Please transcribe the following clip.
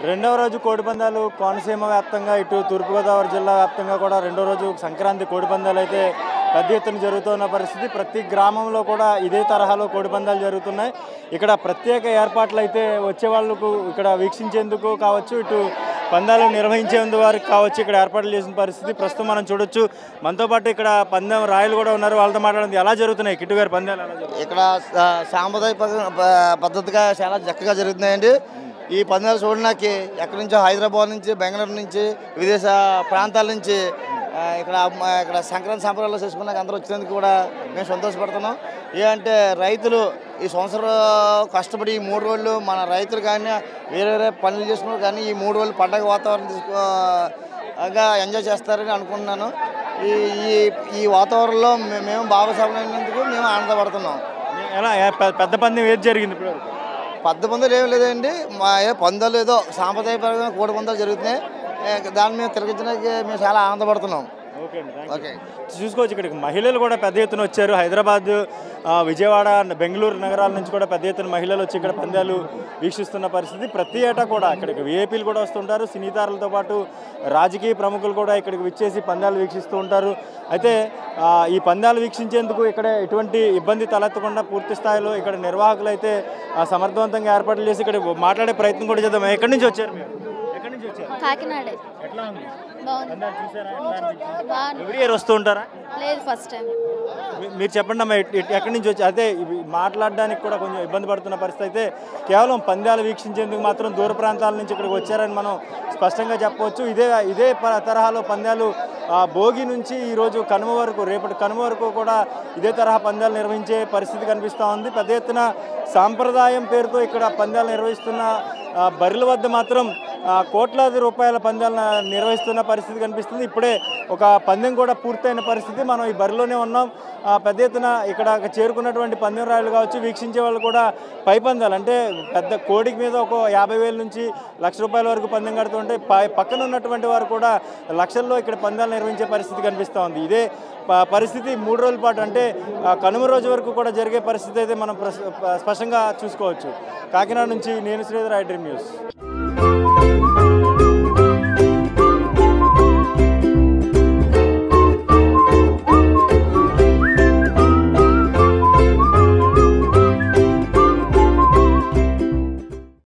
రెండవ రోజు కోడిపందాలు కోనసీమ వ్యాప్తంగా ఇటు తూర్పుగోదావరి జిల్లా వ్యాప్తంగా కూడా రెండో రోజు సంక్రాంతి కోడిపందాలు అయితే పెద్ద ఎత్తున జరుగుతున్న పరిస్థితి. ప్రతి గ్రామంలో కూడా ఇదే తరహాలో కోడిపందాలు జరుగుతున్నాయి. ఇక్కడ ప్రత్యేక ఏర్పాట్లు అయితే వచ్చే వాళ్ళకు ఇక్కడ వీక్షించేందుకు కావచ్చు, ఇటు పందాలు నిర్వహించేందుకు వారికి కావచ్చు ఇక్కడ ఏర్పాట్లు చేసిన పరిస్థితి ప్రస్తుతం మనం చూడొచ్చు. మనతో పాటు ఇక్కడ పందెం రాయలు కూడా ఉన్నారు. వాళ్ళతో మాట్లాడింది ఎలా జరుగుతున్నాయి కిట్టు గారి పందాలు ఎలా జరుగుతున్నాయి? ఇక్కడ సాంప్రదాయ పద్ధతిగా చాలా చక్కగా జరుగుతున్నాయండి. ఈ పందాలు చూడడానికి ఎక్కడి నుంచో హైదరాబాద్ నుంచి, బెంగళూరు నుంచి, విదేశ ప్రాంతాల నుంచి ఇక్కడ సంక్రాంతి సంబరాలు చేసుకున్నాక అందరూ వచ్చినందుకు కూడా మేము సంతోషపడుతున్నాం. ఏంటంటే రైతులు ఈ సంవత్సరం కష్టపడి ఈ 3 రోజులు మన రైతులు కానీ వేరే పనులు చేసుకున్నారు కానీ ఈ 3 రోజులు పండగ వాతావరణంగా ఎంజాయ్ చేస్తారని అనుకుంటున్నాను. ఈ వాతావరణంలో మేము భాగస్వామ్యమైనందుకు మేము ఆనందపడుతున్నాం. ఎలా పెద్ద పందెం ఏది జరిగింది ఇప్పుడు? పెద్ద పందాలు ఏమి లేదండి, మా పందాలు ఏదో సాంప్రదాయపరంగా కోడి పందాలు జరుగుతున్నాయి. దాన్ని మేము తిరగించడానికి మేము చాలా ఆనందపడుతున్నాం. ఓకే, చూసుకోవచ్చు ఇక్కడికి మహిళలు కూడా పెద్ద ఎత్తున వచ్చారు. హైదరాబాద్, విజయవాడ, బెంగళూరు నగరాల నుంచి కూడా పెద్ద ఎత్తున మహిళలు వచ్చి ఇక్కడ పందాలు వీక్షిస్తున్న పరిస్థితి. ప్రతి ఏటా కూడా ఇక్కడికి విఐపీలు కూడా వస్తుంటారు. సినీతారులతో పాటు రాజకీయ ప్రముఖులు కూడా ఇక్కడికి విచ్చేసి పందాలు వీక్షిస్తూ ఉంటారు. అయితే ఈ పందాలు వీక్షించేందుకు ఇక్కడ ఎటువంటి ఇబ్బంది తలెత్తకుండా పూర్తి స్థాయిలో ఇక్కడ నిర్వాహకులు అయితే సమర్థవంతంగా ఏర్పాట్లు చేసి ఇక్కడ మాట్లాడే ప్రయత్నం కూడా చేద్దాం. ఎక్కడి నుంచి వచ్చారు మీరు? ఎక్కడి నుంచి వచ్చారు? కాకినాడ. ఎట్లా ఉంది? బాగుంది. ఎవ్రీ ఇయర్ వస్తూ ఉంటారా? లేదు, ఫస్ట్ టైం. మీరు చెప్పండి అమ్మా, ఎక్కడి నుంచి వచ్చి అదే మాట్లాడడానికి కూడా కొంచెం ఇబ్బంది పడుతున్న పరిస్థితి. అయితే కేవలం పందాలు వీక్షించేందుకు మాత్రం దూర ప్రాంతాల నుంచి ఇక్కడికి వచ్చారని మనం స్పష్టంగా చెప్పవచ్చు. ఇదే తరహాలో పందాలు భోగి నుంచి ఈరోజు కనుమ వరకు, రేపటి కనుమ వరకు కూడా ఇదే తరహా పందాలు నిర్వహించే పరిస్థితి కనిపిస్తూ ఉంది. పెద్ద ఎత్తున సాంప్రదాయం పేరుతో ఇక్కడ పందాలు నిర్వహిస్తున్న బర్రెల వద్ద మాత్రం కోట్లాది రూపాయల పందాలు నిర్వహిస్తున్న పరిస్థితి కనిపిస్తుంది. ఇప్పుడే ఒక పందెం కూడా పూర్తయిన పరిస్థితి. మనం ఈ బరిలోనే ఉన్నాం. పెద్ద ఎత్తున ఇక్కడ చేరుకున్నటువంటి పందెం రాయలు కావచ్చు, వీక్షించే వాళ్ళు కూడా పై పందాలు అంటే పెద్ద కోడికి మీద ఒక 50,000 నుంచి ₹1,00,000 వరకు పందెం కడుతుంటే పక్కన ఉన్నటువంటి వారు కూడా లక్షల్లో ఇక్కడ పందాలు నిర్వహించే పరిస్థితి కనిపిస్తూ ఉంది. ఇదే పరిస్థితి 3 రోజుల పాటు అంటే కనుమ రోజు వరకు కూడా జరిగే పరిస్థితి అయితే మనం స్పష్టంగా చూసుకోవచ్చు. కాకినాడ నుంచి నేను శ్రీధర్, ఐ డ్రీమ్ న్యూస్.